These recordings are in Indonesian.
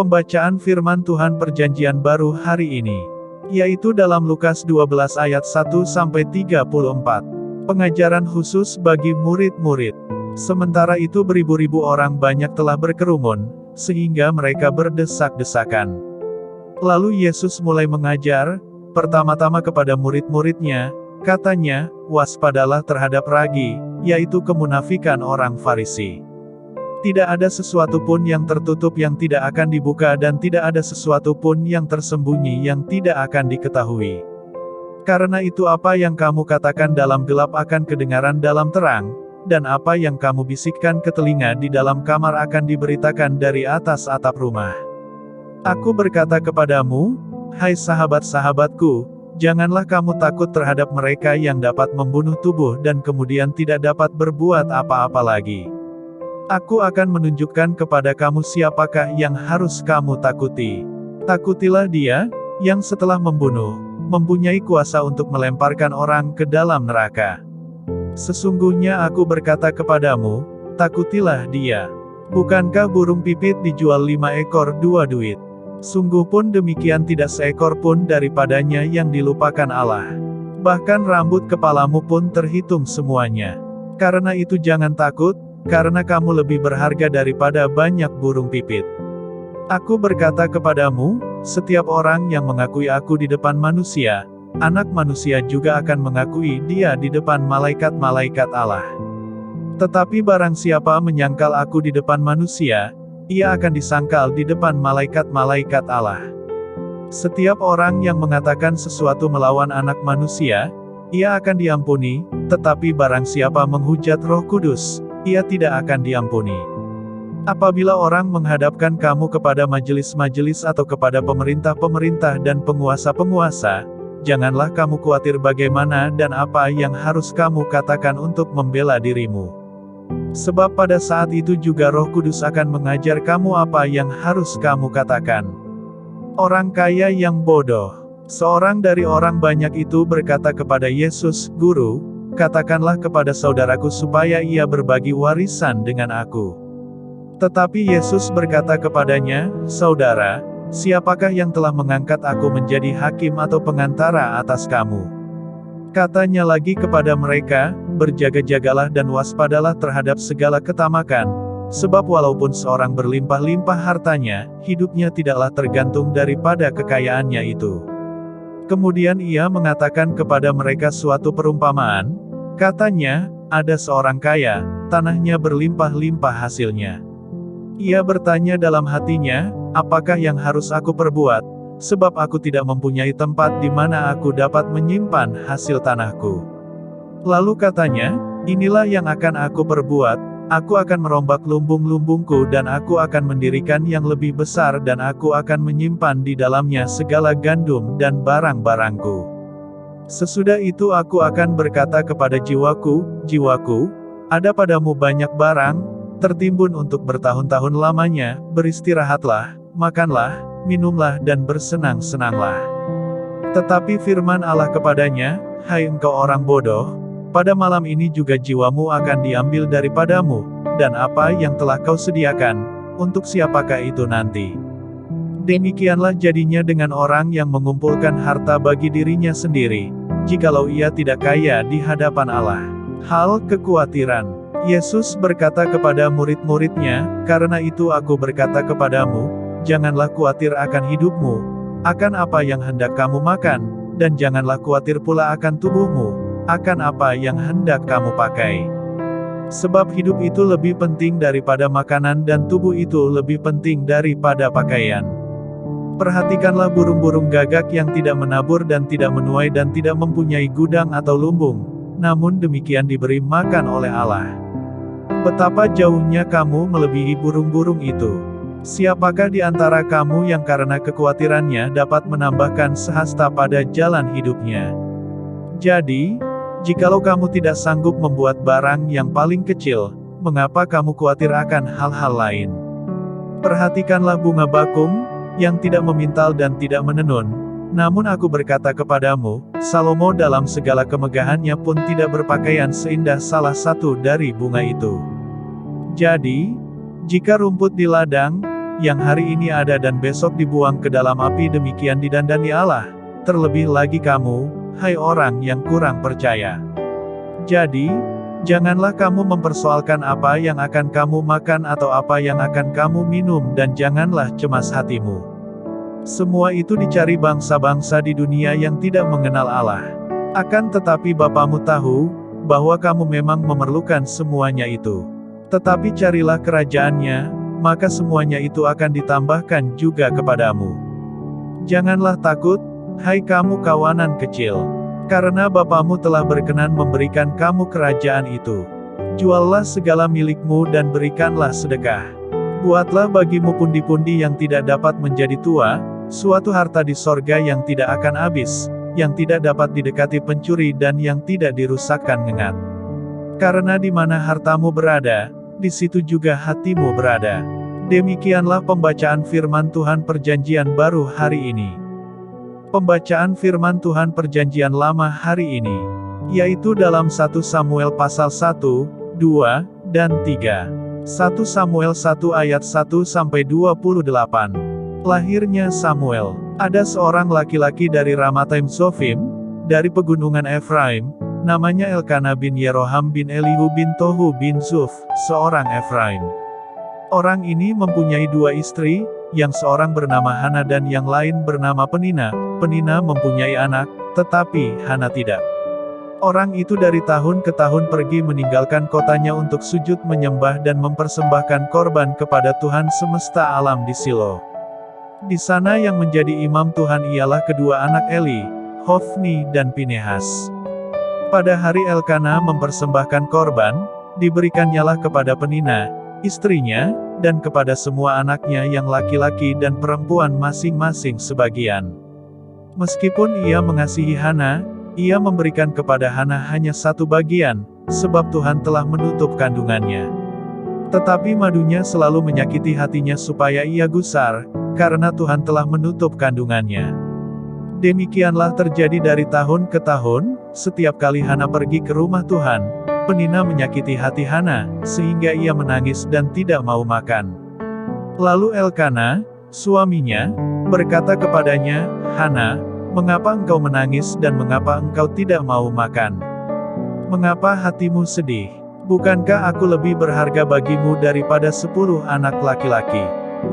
Pembacaan firman Tuhan Perjanjian Baru hari ini, yaitu dalam Lukas 12 ayat 1-34. Pengajaran khusus bagi murid-murid. Sementara itu beribu-ribu orang banyak telah berkerumun, sehingga mereka berdesak-desakan. Lalu Yesus mulai mengajar, pertama-tama kepada murid-muridnya, katanya, waspadalah terhadap ragi, yaitu kemunafikan orang Farisi. Tidak ada sesuatu pun yang tertutup yang tidak akan dibuka dan tidak ada sesuatu pun yang tersembunyi yang tidak akan diketahui. Karena itu apa yang kamu katakan dalam gelap akan kedengaran dalam terang, dan apa yang kamu bisikkan ke telinga di dalam kamar akan diberitakan dari atas atap rumah. Aku berkata kepadamu, hai sahabat-sahabatku, janganlah kamu takut terhadap mereka yang dapat membunuh tubuh dan kemudian tidak dapat berbuat apa-apa lagi. Aku akan menunjukkan kepada kamu siapakah yang harus kamu takuti. Takutilah dia, yang setelah membunuh, mempunyai kuasa untuk melemparkan orang ke dalam neraka. Sesungguhnya aku berkata kepadamu, takutilah dia. Bukankah burung pipit dijual 5 ekor 2 duit? Sungguh pun demikian tidak seekor pun daripadanya yang dilupakan Allah. Bahkan rambut kepalamu pun terhitung semuanya. Karena itu jangan takut, karena kamu lebih berharga daripada banyak burung pipit. Aku berkata kepadamu, setiap orang yang mengakui aku di depan manusia, Anak Manusia juga akan mengakui dia di depan malaikat-malaikat Allah. Tetapi barang siapa menyangkal aku di depan manusia, ia akan disangkal di depan malaikat-malaikat Allah. Setiap orang yang mengatakan sesuatu melawan Anak Manusia, ia akan diampuni, tetapi barang siapa menghujat Roh Kudus, ia tidak akan diampuni. Apabila orang menghadapkan kamu kepada majelis-majelis atau kepada pemerintah-pemerintah dan penguasa-penguasa, janganlah kamu khawatir bagaimana dan apa yang harus kamu katakan untuk membela dirimu. Sebab pada saat itu juga Roh Kudus akan mengajar kamu apa yang harus kamu katakan. Orang kaya yang bodoh. Seorang dari orang banyak itu berkata kepada Yesus, Guru, katakanlah kepada saudaraku supaya ia berbagi warisan dengan aku. Tetapi Yesus berkata kepadanya, Saudara, siapakah yang telah mengangkat aku menjadi hakim atau pengantara atas kamu? Katanya lagi kepada mereka, berjaga-jagalah dan waspadalah terhadap segala ketamakan, sebab walaupun seorang berlimpah-limpah hartanya, hidupnya tidaklah tergantung daripada kekayaannya itu. Kemudian ia mengatakan kepada mereka suatu perumpamaan, katanya, ada seorang kaya, tanahnya berlimpah-limpah hasilnya. Ia bertanya dalam hatinya, apakah yang harus aku perbuat, sebab aku tidak mempunyai tempat di mana aku dapat menyimpan hasil tanahku. Lalu katanya, inilah yang akan aku perbuat, aku akan merombak lumbung-lumbungku dan aku akan mendirikan yang lebih besar dan aku akan menyimpan di dalamnya segala gandum dan barang-barangku. Sesudah itu aku akan berkata kepada jiwaku, jiwaku, ada padamu banyak barang, tertimbun untuk bertahun-tahun lamanya, beristirahatlah, makanlah, minumlah dan bersenang-senanglah. Tetapi firman Allah kepadanya, hai engkau orang bodoh, pada malam ini juga jiwamu akan diambil daripadamu, dan apa yang telah kau sediakan, untuk siapakah itu nanti? Demikianlah jadinya dengan orang yang mengumpulkan harta bagi dirinya sendiri, jikalau ia tidak kaya di hadapan Allah. Hal kekhawatiran. Yesus berkata kepada murid-muridnya, karena itu aku berkata kepadamu, janganlah khawatir akan hidupmu, akan apa yang hendak kamu makan, dan janganlah khawatir pula akan tubuhmu, akan apa yang hendak kamu pakai. Sebab hidup itu lebih penting daripada makanan dan tubuh itu lebih penting daripada pakaian. Perhatikanlah burung-burung gagak yang tidak menabur dan tidak menuai dan tidak mempunyai gudang atau lumbung, namun demikian diberi makan oleh Allah. Betapa jauhnya kamu melebihi burung-burung itu. Siapakah di antara kamu yang karena kekhawatirannya dapat menambahkan sehasta pada jalan hidupnya? Jadi, jikalau kamu tidak sanggup membuat barang yang paling kecil, mengapa kamu khawatir akan hal-hal lain? Perhatikanlah bunga bakung, yang tidak memintal dan tidak menenun. Namun aku berkata kepadamu, Salomo dalam segala kemegahannya pun tidak berpakaian seindah salah satu dari bunga itu. Jadi, jika rumput di ladang, yang hari ini ada dan besok dibuang ke dalam api demikian didandani Allah. Terlebih lagi kamu, hai orang yang kurang percaya. Jadi, janganlah kamu mempersoalkan apa yang akan kamu makan atau apa yang akan kamu minum dan janganlah cemas hatimu. Semua itu dicari bangsa-bangsa di dunia yang tidak mengenal Allah. Akan tetapi Bapamu tahu, bahwa kamu memang memerlukan semuanya itu. Tetapi carilah kerajaannya, maka semuanya itu akan ditambahkan juga kepadamu. Janganlah takut, hai kamu kawanan kecil. Karena Bapamu telah berkenan memberikan kamu kerajaan itu. Juallah segala milikmu dan berikanlah sedekah. Buatlah bagimu pundi-pundi yang tidak dapat menjadi tua, suatu harta di sorga yang tidak akan habis, yang tidak dapat didekati pencuri dan yang tidak dirusakkan ngengat. Karena di mana hartamu berada, di situ juga hatimu berada. Demikianlah pembacaan firman Tuhan Perjanjian Baru hari ini. Pembacaan firman Tuhan Perjanjian Lama hari ini, yaitu dalam 1 Samuel pasal 1, 2, dan 3. 1 Samuel 1 ayat 1-28. Lahirnya Samuel. Ada seorang laki-laki dari Ramataim Zofim, dari pegunungan Efraim, namanya Elkana bin Yeroham bin Elihu bin Tohu bin Zuf, seorang Efraim. Orang ini mempunyai dua istri, yang seorang bernama Hana dan yang lain bernama Penina. Penina mempunyai anak, tetapi Hana tidak. Orang itu dari tahun ke tahun pergi meninggalkan kotanya untuk sujud menyembah dan mempersembahkan korban kepada Tuhan semesta alam di Silo. Di sana yang menjadi imam Tuhan ialah kedua anak Eli, Hofni dan Pinehas. Pada hari Elkana mempersembahkan korban, diberikannya kepada Penina, istrinya, dan kepada semua anaknya yang laki-laki dan perempuan masing-masing sebagian. Meskipun ia mengasihi Hana, ia memberikan kepada Hana hanya satu bagian, sebab Tuhan telah menutup kandungannya. Tetapi madunya selalu menyakiti hatinya supaya ia gusar, karena Tuhan telah menutup kandungannya. Demikianlah terjadi dari tahun ke tahun, setiap kali Hana pergi ke rumah Tuhan, Penina menyakiti hati Hana, sehingga ia menangis dan tidak mau makan. Lalu Elkana, suaminya, berkata kepadanya, Hana, mengapa engkau menangis dan mengapa engkau tidak mau makan? Mengapa hatimu sedih? Bukankah aku lebih berharga bagimu daripada 10 anak laki-laki?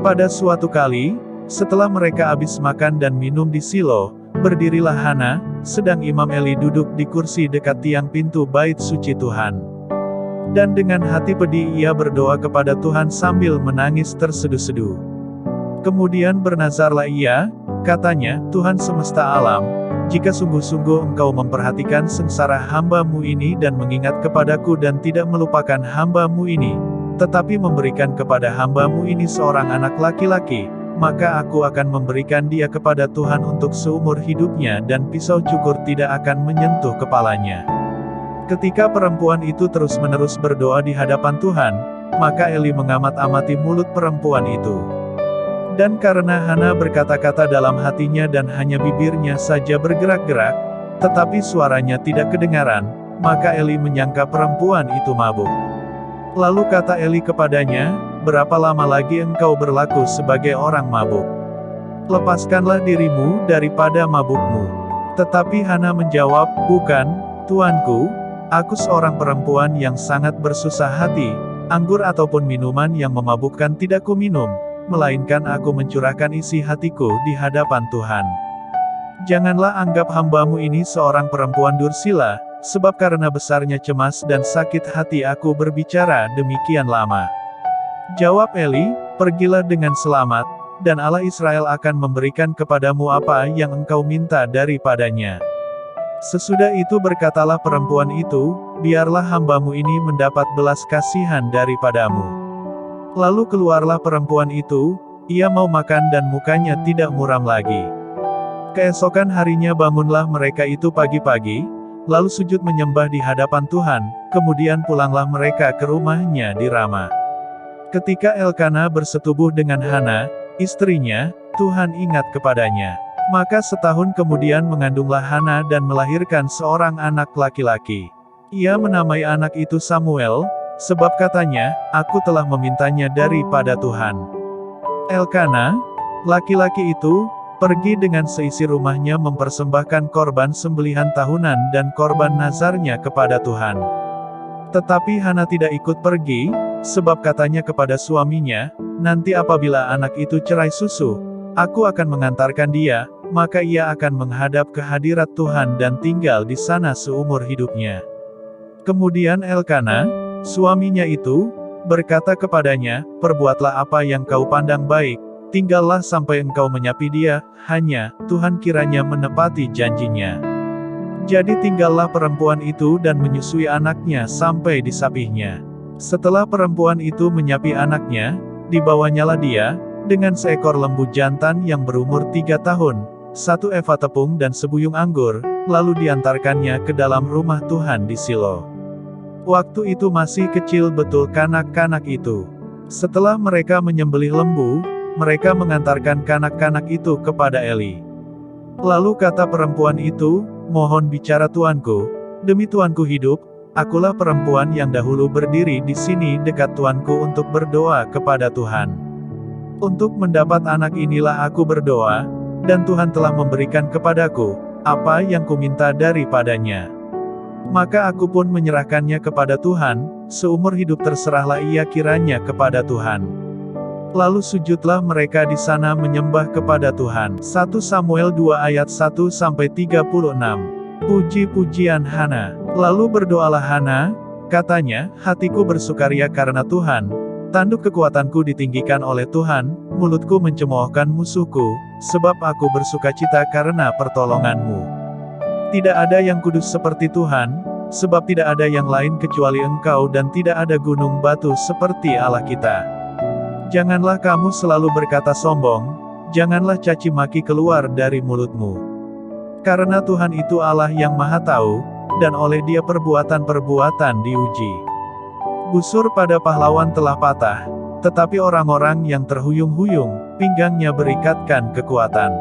Pada suatu kali, setelah mereka habis makan dan minum di Silo, berdirilah Hana, sedang Imam Eli duduk di kursi dekat tiang pintu bait suci Tuhan. Dan dengan hati pedih ia berdoa kepada Tuhan sambil menangis terseduh-seduh. Kemudian bernazarlah ia, katanya, Tuhan semesta alam, jika sungguh-sungguh engkau memperhatikan sengsara hamba-Mu ini dan mengingat kepadaku dan tidak melupakan hamba-Mu ini, tetapi memberikan kepada hamba-Mu ini seorang anak laki-laki, maka aku akan memberikan dia kepada Tuhan untuk seumur hidupnya dan pisau cukur tidak akan menyentuh kepalanya. Ketika perempuan itu terus-menerus berdoa di hadapan Tuhan, maka Eli mengamat-amati mulut perempuan itu. Dan karena Hana berkata-kata dalam hatinya dan hanya bibirnya saja bergerak-gerak, tetapi suaranya tidak kedengaran, maka Eli menyangka perempuan itu mabuk. Lalu kata Eli kepadanya, berapa lama lagi engkau berlaku sebagai orang mabuk? Lepaskanlah dirimu daripada mabukmu. Tetapi Hana menjawab, bukan, Tuanku, aku seorang perempuan yang sangat bersusah hati, anggur ataupun minuman yang memabukkan tidak kuminum, melainkan aku mencurahkan isi hatiku di hadapan Tuhan. Janganlah anggap hamba-Mu ini seorang perempuan dursila, sebab karena besarnya cemas dan sakit hati aku berbicara demikian lama. Jawab Eli, pergilah dengan selamat, dan Allah Israel akan memberikan kepadamu apa yang engkau minta daripadanya. Sesudah itu berkatalah perempuan itu, biarlah hamba-Mu ini mendapat belas kasihan daripadamu. Lalu keluarlah perempuan itu, ia mau makan dan mukanya tidak muram lagi. Keesokan harinya bangunlah mereka itu pagi-pagi, lalu sujud menyembah di hadapan Tuhan, kemudian pulanglah mereka ke rumahnya di Rama. Ketika Elkana bersetubuh dengan Hana, istrinya, Tuhan ingat kepadanya. Maka setahun kemudian mengandunglah Hana dan melahirkan seorang anak laki-laki. Ia menamai anak itu Samuel, sebab katanya, aku telah memintanya daripada Tuhan. Elkana, laki-laki itu, pergi dengan seisi rumahnya mempersembahkan korban sembelihan tahunan dan korban nazarnya kepada Tuhan. Tetapi Hana tidak ikut pergi, sebab katanya kepada suaminya, "Nanti apabila anak itu cerai susu, aku akan mengantarkan dia, maka ia akan menghadap ke hadirat Tuhan dan tinggal di sana seumur hidupnya." Kemudian Elkana, suaminya itu, berkata kepadanya, "Perbuatlah apa yang kau pandang baik, tinggallah sampai engkau menyapi dia, hanya, Tuhan kiranya menepati janjinya." Jadi tinggallah perempuan itu dan menyusui anaknya sampai disapihnya. Setelah perempuan itu menyapi anaknya, dibawanyalah dia, dengan seekor lembu jantan yang berumur 3 tahun, 1 eva tepung dan sebuyung anggur, lalu diantarkannya ke dalam rumah Tuhan di Silo. Waktu itu masih kecil betul kanak-kanak itu. Setelah mereka menyembelih lembu, mereka mengantarkan kanak-kanak itu kepada Eli. Lalu kata perempuan itu, "Mohon bicara tuanku, demi tuanku hidup, akulah perempuan yang dahulu berdiri di sini dekat tuanku untuk berdoa kepada Tuhan. Untuk mendapat anak inilah aku berdoa, dan Tuhan telah memberikan kepadaku apa yang kuminta daripadanya. Maka aku pun menyerahkannya kepada Tuhan, seumur hidup terserahlah ia kiranya kepada Tuhan." Lalu sujudlah mereka di sana menyembah kepada Tuhan. 1 Samuel 2 ayat 1-36. Puji-pujian Hana. Lalu berdoalah Hana, katanya, "Hatiku bersukaria karena Tuhan, tanduk kekuatanku ditinggikan oleh Tuhan, mulutku mencemoohkan musuhku, sebab aku bersukacita karena pertolonganmu. Tidak ada yang kudus seperti Tuhan, sebab tidak ada yang lain kecuali Engkau dan tidak ada gunung batu seperti Allah kita. Janganlah kamu selalu berkata sombong, janganlah caci maki keluar dari mulutmu. Karena Tuhan itu Allah yang Maha Tahu, dan oleh Dia perbuatan-perbuatan diuji. Busur pada pahlawan telah patah, tetapi orang-orang yang terhuyung-huyung, pinggangnya berikatkan kekuatan.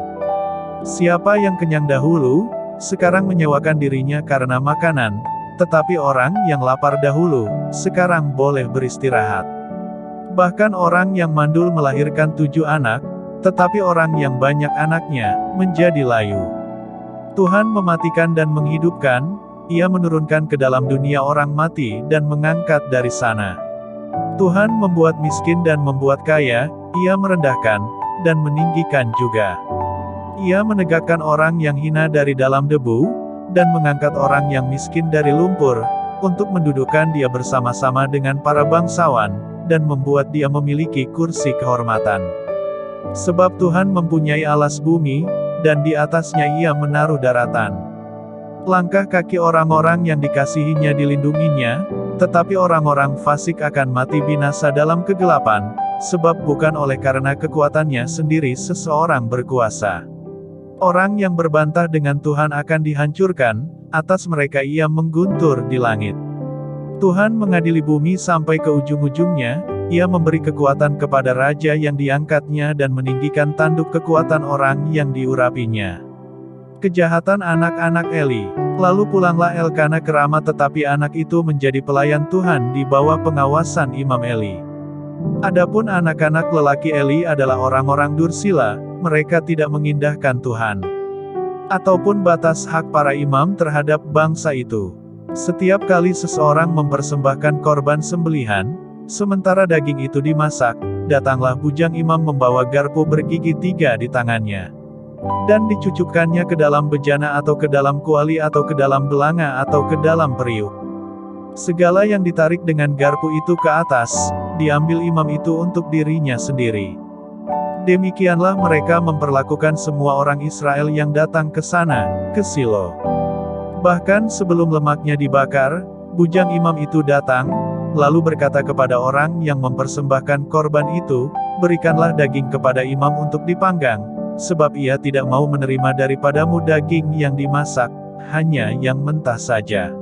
Siapa yang kenyang dahulu, sekarang menyewakan dirinya karena makanan, tetapi orang yang lapar dahulu, sekarang boleh beristirahat. Bahkan orang yang mandul melahirkan 7 anak, tetapi orang yang banyak anaknya, menjadi layu. Tuhan mematikan dan menghidupkan, Ia menurunkan ke dalam dunia orang mati dan mengangkat dari sana. Tuhan membuat miskin dan membuat kaya, Ia merendahkan, dan meninggikan juga. Ia menegakkan orang yang hina dari dalam debu, dan mengangkat orang yang miskin dari lumpur, untuk mendudukkan dia bersama-sama dengan para bangsawan, dan membuat dia memiliki kursi kehormatan. Sebab Tuhan mempunyai alas bumi, dan di atasnya Ia menaruh daratan. Langkah kaki orang-orang yang dikasihinya dilindunginya, tetapi orang-orang fasik akan mati binasa dalam kegelapan, sebab bukan oleh karena kekuatannya sendiri seseorang berkuasa. Orang yang berbantah dengan Tuhan akan dihancurkan, atas mereka Ia mengguntur di langit. Tuhan mengadili bumi sampai ke ujung-ujungnya, Ia memberi kekuatan kepada raja yang diangkatnya dan meninggikan tanduk kekuatan orang yang diurapinya. Kejahatan anak-anak Eli. Lalu pulanglah Elkana ke Rama tetapi anak itu menjadi pelayan Tuhan di bawah pengawasan Imam Eli. Adapun anak-anak lelaki Eli adalah orang-orang dursila, mereka tidak mengindahkan Tuhan ataupun batas hak para imam terhadap bangsa itu. Setiap kali seseorang mempersembahkan korban sembelihan, sementara daging itu dimasak, datanglah bujang imam membawa garpu bergigi 3 di tangannya. Dan dicucukkannya ke dalam bejana atau ke dalam kuali atau ke dalam belanga atau ke dalam periuk. Segala yang ditarik dengan garpu itu ke atas, diambil imam itu untuk dirinya sendiri. Demikianlah mereka memperlakukan semua orang Israel yang datang ke sana, ke Silo. Bahkan sebelum lemaknya dibakar, bujang imam itu datang, lalu berkata kepada orang yang mempersembahkan korban itu, "Berikanlah daging kepada imam untuk dipanggang, sebab ia tidak mau menerima daripadamu daging yang dimasak, hanya yang mentah saja."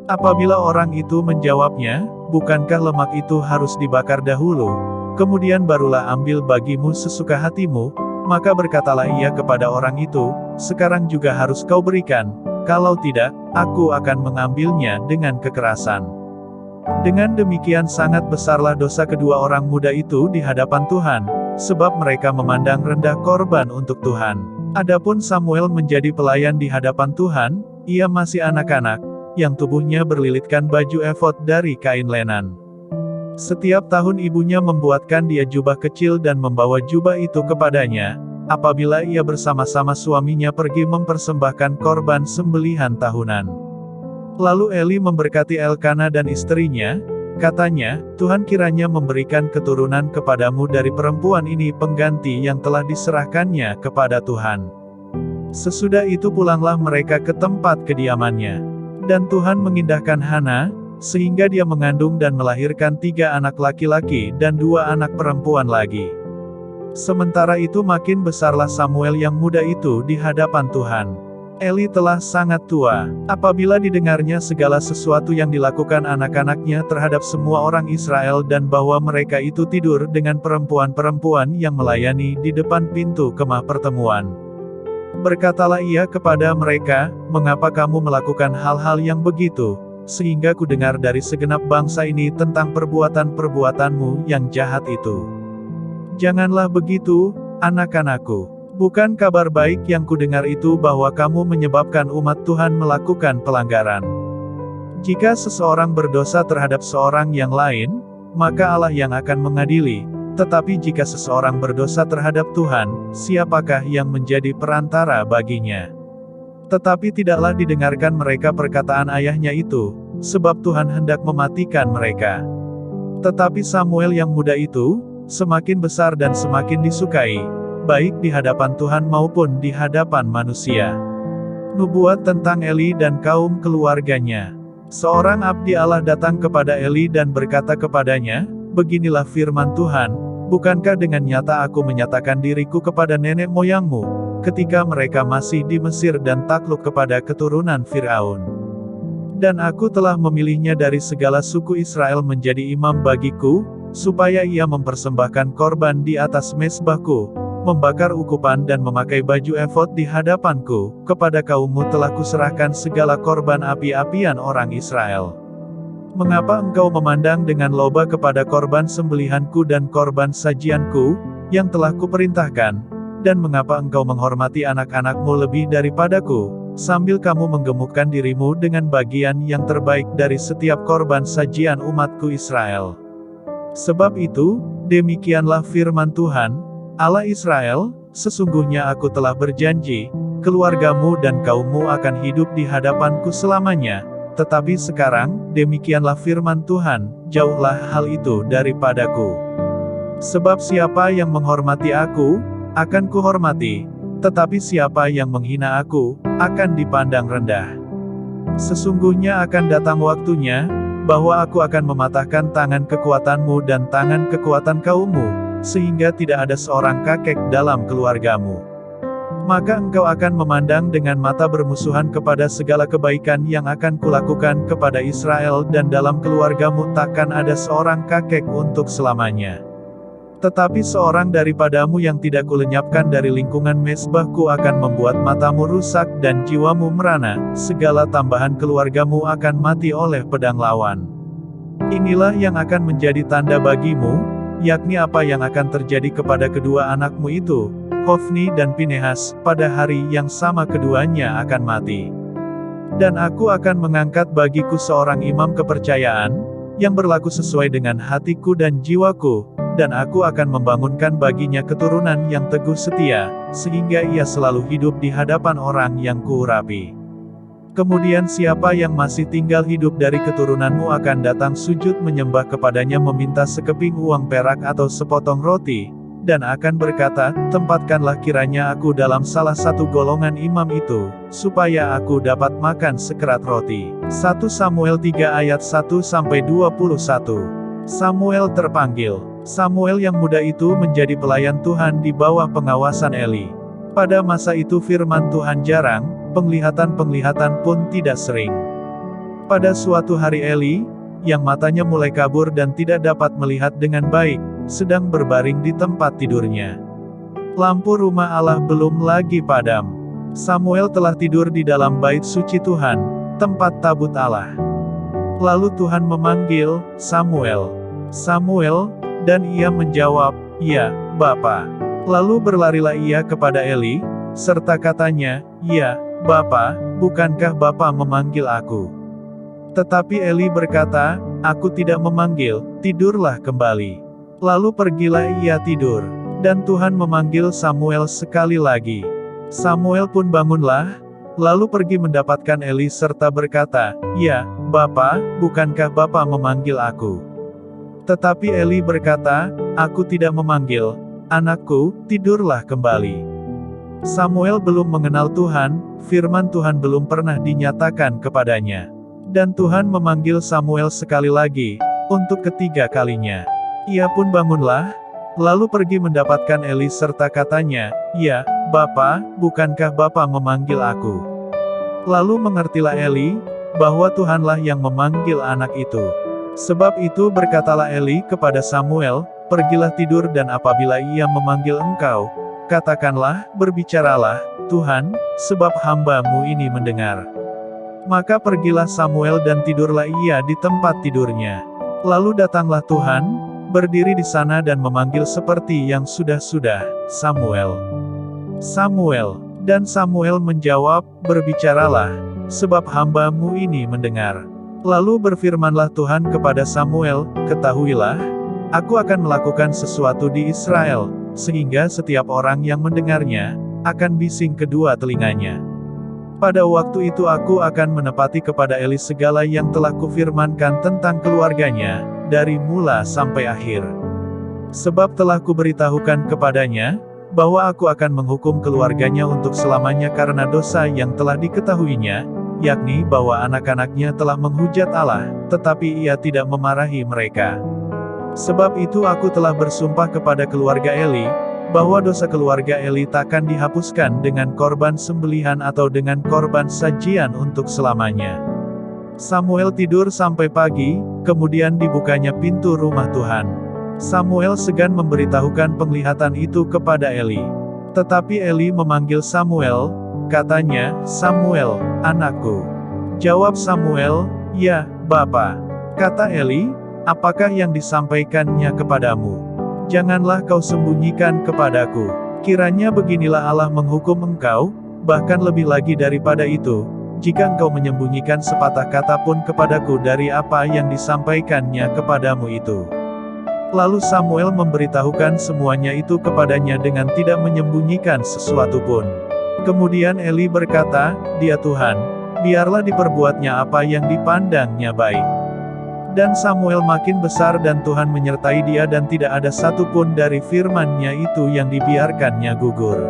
Apabila orang itu menjawabnya, "Bukankah lemak itu harus dibakar dahulu, kemudian barulah ambil bagimu sesuka hatimu?" Maka berkatalah ia kepada orang itu, "Sekarang juga harus kau berikan, kalau tidak, aku akan mengambilnya dengan kekerasan." Dengan demikian sangat besarlah dosa kedua orang muda itu di hadapan Tuhan, sebab mereka memandang rendah korban untuk Tuhan. Adapun Samuel menjadi pelayan di hadapan Tuhan, ia masih anak-anak, yang tubuhnya berlilitkan baju efod dari kain lenan. Setiap tahun ibunya membuatkan dia jubah kecil dan membawa jubah itu kepadanya, apabila ia bersama-sama suaminya pergi mempersembahkan korban sembelihan tahunan. Lalu Eli memberkati Elkana dan istrinya, katanya, Tuhan kiranya memberikan keturunan kepadamu dari perempuan ini pengganti yang telah diserahkannya kepada Tuhan. Sesudah itu pulanglah mereka ke tempat kediamannya. Dan Tuhan mengindahkan Hana, sehingga dia mengandung dan melahirkan 3 anak laki-laki dan 2 anak perempuan lagi. Sementara itu makin besarlah Samuel yang muda itu di hadapan Tuhan. Eli telah sangat tua, apabila didengarnya segala sesuatu yang dilakukan anak-anaknya terhadap semua orang Israel dan bahwa mereka itu tidur dengan perempuan-perempuan yang melayani di depan pintu kemah pertemuan. Berkatalah ia kepada mereka, mengapa kamu melakukan hal-hal yang begitu, sehingga ku dengar dari segenap bangsa ini tentang perbuatan-perbuatanmu yang jahat itu. Janganlah begitu, anak-anakku. Bukan kabar baik yang kudengar itu bahwa kamu menyebabkan umat Tuhan melakukan pelanggaran. Jika seseorang berdosa terhadap seorang yang lain, maka Allah yang akan mengadili. Tetapi jika seseorang berdosa terhadap Tuhan, siapakah yang menjadi perantara baginya? Tetapi tidaklah didengarkan mereka perkataan ayahnya itu, sebab Tuhan hendak mematikan mereka. Tetapi Samuel yang muda itu, semakin besar dan semakin disukai, baik di hadapan Tuhan maupun di hadapan manusia. Nubuat tentang Eli dan kaum keluarganya. Seorang abdi Allah datang kepada Eli dan berkata kepadanya, beginilah firman Tuhan, bukankah dengan nyata aku menyatakan diriku kepada nenek moyangmu, ketika mereka masih di Mesir dan takluk kepada keturunan Firaun. Dan aku telah memilihnya dari segala suku Israel menjadi imam bagiku, supaya ia mempersembahkan korban di atas mezbahku, membakar ukupan dan memakai baju efod di hadapanku, kepada kaummu telah kuserahkan segala korban api-apian orang Israel. Mengapa engkau memandang dengan loba kepada korban sembelihanku dan korban sajianku, yang telah kuperintahkan, dan mengapa engkau menghormati anak-anakmu lebih daripadaku, sambil kamu menggemukkan dirimu dengan bagian yang terbaik dari setiap korban sajian umatku Israel? Sebab itu, demikianlah firman Tuhan, Allah Israel, sesungguhnya aku telah berjanji, keluargamu dan kaummu akan hidup di hadapanku selamanya, tetapi sekarang, demikianlah firman Tuhan, jauhlah hal itu daripadaku. Sebab siapa yang menghormati aku, akan kuhormati, tetapi siapa yang menghina aku, akan dipandang rendah. Sesungguhnya akan datang waktunya, bahwa aku akan mematahkan tangan kekuatanmu dan tangan kekuatan kaummu, sehingga tidak ada seorang kakek dalam keluargamu. Maka engkau akan memandang dengan mata bermusuhan kepada segala kebaikan yang akan kulakukan kepada Israel dan dalam keluargamu takkan ada seorang kakek untuk selamanya. Tetapi seorang daripadamu yang tidak kulenyapkan dari lingkungan mezbahku akan membuat matamu rusak dan jiwamu merana, segala tambahan keluargamu akan mati oleh pedang lawan. Inilah yang akan menjadi tanda bagimu, yakni apa yang akan terjadi kepada kedua anakmu itu, Hofni dan Pinehas, pada hari yang sama keduanya akan mati. Dan aku akan mengangkat bagiku seorang imam kepercayaan, yang berlaku sesuai dengan hatiku dan jiwaku, dan aku akan membangunkan baginya keturunan yang teguh setia, sehingga ia selalu hidup di hadapan orang yang kuurapi. Kemudian siapa yang masih tinggal hidup dari keturunanmu akan datang sujud menyembah kepadanya meminta sekeping uang perak atau sepotong roti, dan akan berkata, tempatkanlah kiranya aku dalam salah satu golongan imam itu, supaya aku dapat makan sekerat roti. 1 Samuel 3 ayat 1-21. Samuel terpanggil. Samuel yang muda itu menjadi pelayan Tuhan di bawah pengawasan Eli. Pada masa itu firman Tuhan jarang, penglihatan-penglihatan pun tidak sering. Pada suatu hari Eli, yang matanya mulai kabur dan tidak dapat melihat dengan baik, sedang berbaring di tempat tidurnya. Lampu rumah Allah belum lagi padam. Samuel telah tidur di dalam bait suci Tuhan, tempat tabut Allah. Lalu Tuhan memanggil, Samuel. Samuel, Dan ia menjawab, "Ya, Bapa." Lalu berlarilah ia kepada Eli, serta katanya, "Ya, Bapa, bukankah Bapa memanggil aku?" Tetapi Eli berkata, "Aku tidak memanggil, tidurlah kembali." Lalu pergilah ia tidur. Dan Tuhan memanggil Samuel sekali lagi. Samuel pun bangunlah, lalu pergi mendapatkan Eli serta berkata, "Ya, Bapa, bukankah Bapa memanggil aku?" Tetapi Eli berkata, "Aku tidak memanggil, anakku, tidurlah kembali." Samuel belum mengenal Tuhan, firman Tuhan belum pernah dinyatakan kepadanya. Dan Tuhan memanggil Samuel sekali lagi, untuk ketiga kalinya. Ia pun bangunlah, lalu pergi mendapatkan Eli serta katanya, "Ya, Bapa, bukankah Bapa memanggil aku?" Lalu mengertilah Eli, bahwa Tuhanlah yang memanggil anak itu. Sebab itu berkatalah Eli kepada Samuel, "Pergilah tidur dan apabila ia memanggil engkau, katakanlah, berbicaralah, Tuhan, sebab hamba-Mu ini mendengar." Maka pergilah Samuel dan tidurlah ia di tempat tidurnya. Lalu datanglah Tuhan, berdiri di sana dan memanggil seperti yang sudah-sudah, "Samuel, Samuel." Dan Samuel menjawab, "Berbicaralah, sebab hamba-Mu ini mendengar." Lalu berfirmanlah Tuhan kepada Samuel, "Ketahuilah, aku akan melakukan sesuatu di Israel, sehingga setiap orang yang mendengarnya, akan bising kedua telinganya. Pada waktu itu aku akan menepati kepada Eli segala yang telah kufirmankan tentang keluarganya, dari mula sampai akhir. Sebab telah kuberitahukan kepadanya, bahwa aku akan menghukum keluarganya untuk selamanya karena dosa yang telah diketahuinya, yakni bahwa anak-anaknya telah menghujat Allah, tetapi ia tidak memarahi mereka. Sebab itu aku telah bersumpah kepada keluarga Eli, bahwa dosa keluarga Eli takkan dihapuskan dengan korban sembelihan atau dengan korban sajian untuk selamanya." Samuel tidur sampai pagi, kemudian dibukanya pintu rumah Tuhan. Samuel segan memberitahukan penglihatan itu kepada Eli. Tetapi Eli memanggil Samuel, katanya, "Samuel, anakku." Jawab Samuel, "Ya, Bapa." Kata Eli, "Apakah yang disampaikannya kepadamu? Janganlah kau sembunyikan kepadaku. Kiranya beginilah Allah menghukum engkau, bahkan lebih lagi daripada itu, jika engkau menyembunyikan sepatah kata pun kepadaku dari apa yang disampaikannya kepadamu itu." Lalu Samuel memberitahukan semuanya itu kepadanya dengan tidak menyembunyikan sesuatu pun. Kemudian Eli berkata, "Dia Tuhan, biarlah diperbuatnya apa yang dipandangnya baik." Dan Samuel makin besar dan Tuhan menyertai dia dan tidak ada satupun dari firman-Nya itu yang dibiarkannya gugur.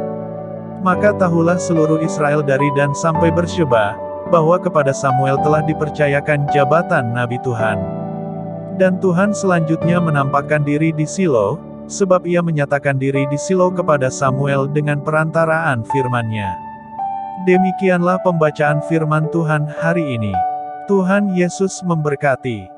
Maka tahulah seluruh Israel dari Dan sampai Bersyeba, bahwa kepada Samuel telah dipercayakan jabatan Nabi Tuhan. Dan Tuhan selanjutnya menampakkan diri di Silo, sebab ia menyatakan diri di Silo kepada Samuel dengan perantaraan firman-Nya. Demikianlah pembacaan firman Tuhan hari ini. Tuhan Yesus memberkati.